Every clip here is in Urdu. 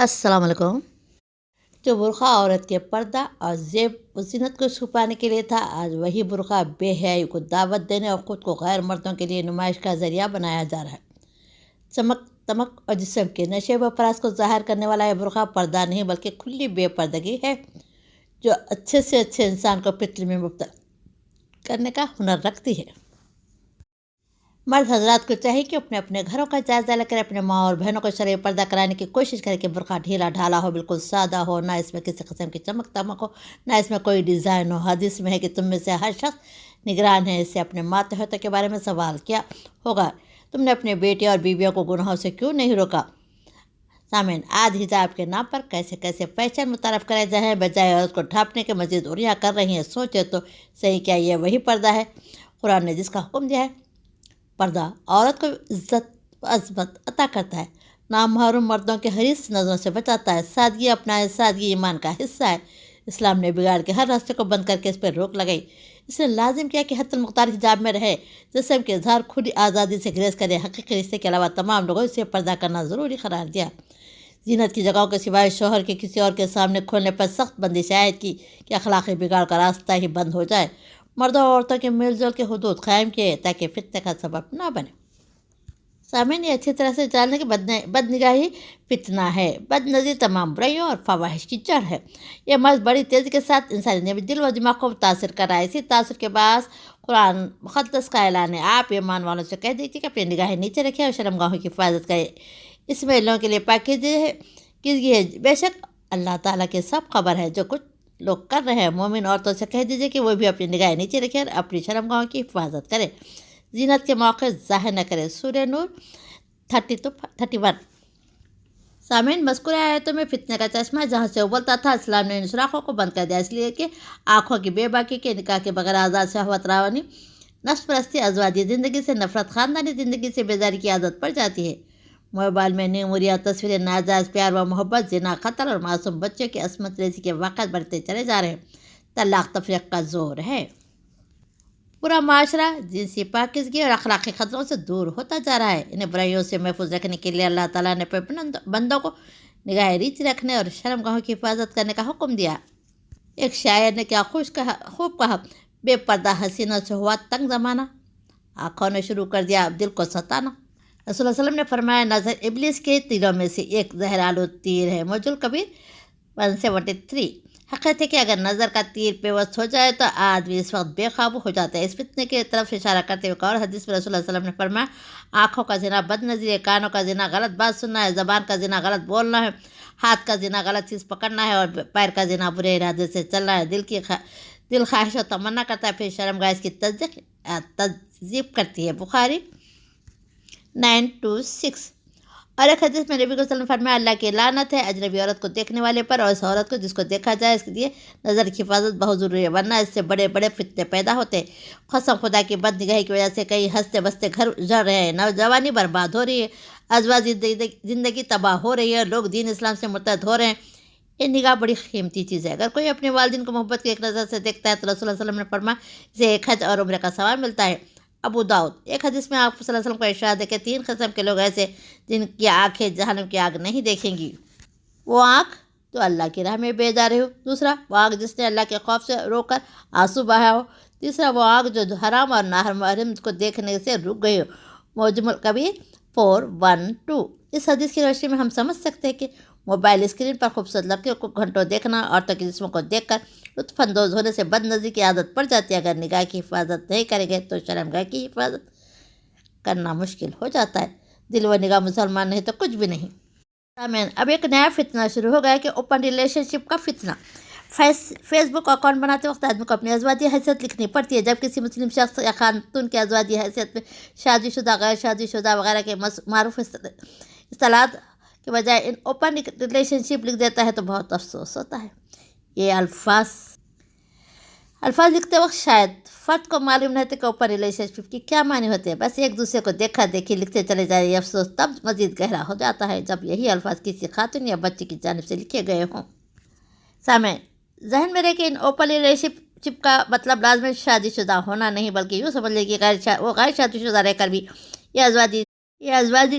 السلام علیکم۔ جو برقع عورت کے پردہ اور زیب و زینت کو چھپانے کے لیے تھا، آج وہی برقع بے حیائی کو دعوت دینے اور خود کو غیر مردوں کے لیے نمائش کا ذریعہ بنایا جا رہا ہے۔ چمک دمک اور جسم کے نشیب و فراز کو ظاہر کرنے والا یہ برقع پردہ نہیں بلکہ کھلی بے پردگی ہے، جو اچھے سے اچھے انسان کو فتنے میں مبتلا کرنے کا ہنر رکھتی ہے۔ مرد حضرات کو چاہیے کہ اپنے اپنے گھروں کا جائزہ لے کر اپنے ماں اور بہنوں کو شرعی پردہ کرانے کی کوشش کرے کہ برقع ڈھیلا ڈھالا ہو، بالکل سادہ ہو، نہ اس میں کسی قسم کی چمک دمک ہو، نہ اس میں کوئی ڈیزائن ہو۔ حدیث میں ہے کہ تم میں سے ہر شخص نگران ہے۔ اس سے اپنے ماتحتوں کے بارے میں سوال کیا ہوگا، تم نے اپنے بیٹے اور بیویوں کو گناہوں سے کیوں نہیں روکا؟ سامعین، آج حجاب کے نام پر کیسے کیسے فیشن متعارف کرائے جائیں، بجائے عورت کو ڈھانپنے کے مزید اوریاں کر رہی ہیں۔ سوچے تو صحیح، کیا یہ وہی پردہ ہے قرآن نے جس کا حکم دیا ہے؟ پردہ عورت کو عزت و عظمت عطا کرتا ہے، نامحرم مردوں کے حریص نظروں سے بچاتا ہے۔ سادگی اپنائے، سادگی ایمان کا حصہ ہے۔ اسلام نے بگاڑ کے ہر راستے کو بند کر کے اس پر روک لگائی۔ اس نے لازم کیا کہ حتی المختار حجاب میں رہے، جسم کے اظہار کھلی آزادی سے گریز کرے۔ حقیقی رشتے کے علاوہ تمام لوگوں سے پردہ کرنا ضروری قرار دیا۔ زینت کی جگہوں کے سوائے شوہر کے کسی اور کے سامنے کھولنے پر سخت بندش عائد کی کہ اخلاقی بگاڑ کا راستہ ہی بند ہو جائے۔ مردوں اور عورتوں کے میل جول کے حدود قائم کیے تاکہ فتنے کا سبب نہ بنے۔ سامعین، یہ اچھی طرح سے جاننے کہ بد نگاہی فتنہ ہے، بد نظری تمام برائیوں اور فواحش کی جڑ ہے۔ یہ مرض بڑی تیزی کے ساتھ انسانی دل و دماغ کو متاثر کر رہا ہے۔ اسی تاثر کے باعث قرآن مقدس کا اعلان ہے، آپ ایمان والوں سے کہہ دیجیے کہ اپنی نگاہیں نیچے رکھیں اور شرمگاہوں کی حفاظت کریں، اس میں لوگوں کے لیے پاکیزگی ہے۔ بے شک اللہ تعالیٰ کی سب خبر ہے جو کچھ لوگ کر رہے ہیں۔ مومن عورتوں سے کہہ دیجیے کہ وہ بھی اپنی نگاہیں نیچے رکھیں اور اپنی شرمگاہوں کی حفاظت کریں، زینت کے موقع ظاہر نہ کریں۔ سورہ نور 30-31۔ سامعین، مذکورہ آیتوں میں فتنے کا چشمہ جہاں سے ابلتا تھا، اسلام نے ان سوراخوں کو بند کر دیا، اس لیے کہ آنکھوں کی بے باکی کے نکاح کے بغیر آزاد شہوت روانی، نفس پرستی، ازواجی زندگی سے نفرت، خاندانی زندگی سے بیزاری کی عادت پڑ جاتی ہے۔ موبائل میں نیموریاں تصویریں، ناجائز پیار و محبت، زنا، قتل اور معصوم بچوں کی عصمت ریزی کے واقعات بڑھتے چلے جا رہے ہیں۔ طلاق تفریق کا زور ہے۔ پورا معاشرہ جنسی پاکیزگی اور اخلاقی خطروں سے دور ہوتا جا رہا ہے۔ انہیں برائیوں سے محفوظ رکھنے کے لیے اللہ تعالیٰ نے بندوں کو نگاہ ریچ رکھنے اور شرمگاہوں کی حفاظت کرنے کا حکم دیا۔ ایک شاعر نے کیا خوب کہا، بے پردہ حسینوں سے ہوا تنگ زمانہ، آنکھوں نے شروع کر دیا اب دل کو ستانا۔ رسول اللہ علیہ وسلم نے فرمایا، نظر ابلیس کے تیروں میں سے ایک زہرآلود تیر ہے۔ موج الکبیر 173۔ حقیقت ہے کہ اگر نظر کا تیر پیوست ہو جائے تو آدمی اس وقت بے قابو ہو جاتا ہے۔ اس فتنے کی طرف اشارہ کرتے ہوئے اور حدیث میں رسول اللہ علیہ وسلم نے فرمایا، آنکھوں کا زنا بد نظری ہے، کانوں کا زنا غلط بات سننا ہے، زبان کا زنا غلط بولنا ہے، ہاتھ کا زنا غلط چیز پکڑنا ہے، اور پیر کا زنا برے ارادے سے چلنا ہے۔ دل خواہش و تمنا کرتا ہے، پھر شرمگاہ اس کی تذیب کرتی ہے۔ بخاری 926۔ اور ایک حدیث میں نبی صلی اللہ علیہ وسلم نے فرمایا، اللہ کی لعنت ہے اجنبی عورت کو دیکھنے والے پر، اور اس عورت کو جس کو دیکھا جائے اس کے لیے نظر کی حفاظت بہت ضروری ہے، ورنہ اس سے بڑے بڑے فتنے پیدا ہوتے ہیں۔ قسم خدا کی بد نگاہی کی وجہ سے کئی ہنستے بستے گھر اجڑ رہے ہیں، نوجوانی برباد ہو رہی ہے، ازواجی زندگی تباہ ہو رہی ہے، لوگ دین اسلام سے مرتد ہو رہے ہیں۔ یہ نگاہ بڑی قیمتی چیز ہے۔ اگر کوئی اپنے والدین کو محبت کی ایک نظر سے دیکھتا ہے تو رسول اللہ علیہ وسلم نے فرمایا، اسے ایک حج اور عمرہ کا ثواب ملتا ہے۔ ابو داؤد۔ ایک حدیث میں آپ صلی اللہ علیہ وسلم کو ارشاد ہے کہ 3 قسم کے لوگ ایسے جن کی آنکھیں جہنم کی آگ نہیں دیکھیں گی۔ وہ آنکھ جو اللہ کی راہ میں بے جا رہی ہو، دوسرا وہ آنکھ جس نے اللہ کے خوف سے رو کر آنسو بہایا ہو، تیسرا وہ آنکھ جو حرام اور نامحرم کو دیکھنے سے رک گئی ہو۔ موجم الکبیر 412۔ اس حدیث کی روشنی میں ہم سمجھ سکتے ہیں کہ موبائل اسکرین پر خوبصورت لڑکیوں کو گھنٹوں دیکھنا، عورتوں کے جسموں کو دیکھ کر لطف اندوز ہونے سے بد نظری کی عادت پڑ جاتی ہے۔ اگر نگاہ کی حفاظت نہیں کریں گے تو شرمگاہ کی حفاظت کرنا مشکل ہو جاتا ہے۔ دل و نگاہ مسلمان نہیں تو کچھ بھی نہیں۔ آمین۔ اب ایک نیا فتنہ شروع ہو گیا کہ اوپن ریلیشن شپ کا فتنہ۔ فیس بک اکاؤنٹ بناتے وقت آدمی کو اپنی ازواجی حیثیت لکھنی پڑتی ہے، جب کسی مسلم شخص یا خاتون کی ازواجی حیثیت میں شادی شدہ، غیر شادی شدہ وغیرہ کے معروف اصطلاحات کے بجائے ان اوپن ریلیشن شپ لکھ دیتا ہے تو بہت افسوس ہوتا ہے۔ یہ الفاظ لکھتے وقت شاید فرد کو معلوم نہیں تھا کہ اوپن ریلیشن شپ کی کیا معنی ہوتے ہیں، بس ایک دوسرے کو دیکھا دیکھی لکھتے چلے جا رہے۔ یہ افسوس تب مزید گہرا ہو جاتا ہے جب یہی الفاظ کسی خاتون یا بچے کی جانب سے لکھے گئے ہوں۔ سامعین، ذہن میں رہے کہ ان اوپن ریلیشن شپ کا مطلب لازمی شادی شدہ ہونا نہیں، بلکہ یوں سمجھ لیں کہ وہ غیر شادی شدہ رہ کر بھی یہ ازواجی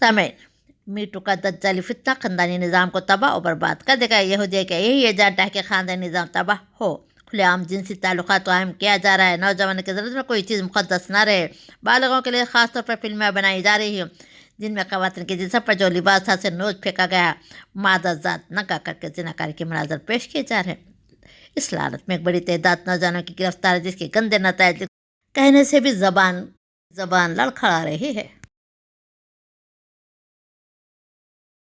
سامعین، میٹو کا دجالی فتنہ خاندانی نظام کو تباہ و برباد کر دے گا۔ یہودیہ کا یہی ایجنڈا ہے کہ خاندانی نظام تباہ ہو، کھلے عام جنسی تعلقات قائم کیا جا رہا ہے، نوجوانوں کی ضرورت میں کوئی چیز مقدس نہ رہے۔ بالغوں کے لیے خاص طور پر فلمیں بنائی جا رہی ہیں جن میں خواتین کے جسم پر جو لباس تھا سے نوچ پھینکا گیا، مادہ ذات ننگا کر کے زناکاری کے مناظر پیش کیے جا رہے ہیں۔ اس لعنت میں ایک بڑی تعداد نوجوانوں کی گرفتاری، جس کے گندے نتائج کہنے سے بھی زبان لڑکھڑا رہی ہے۔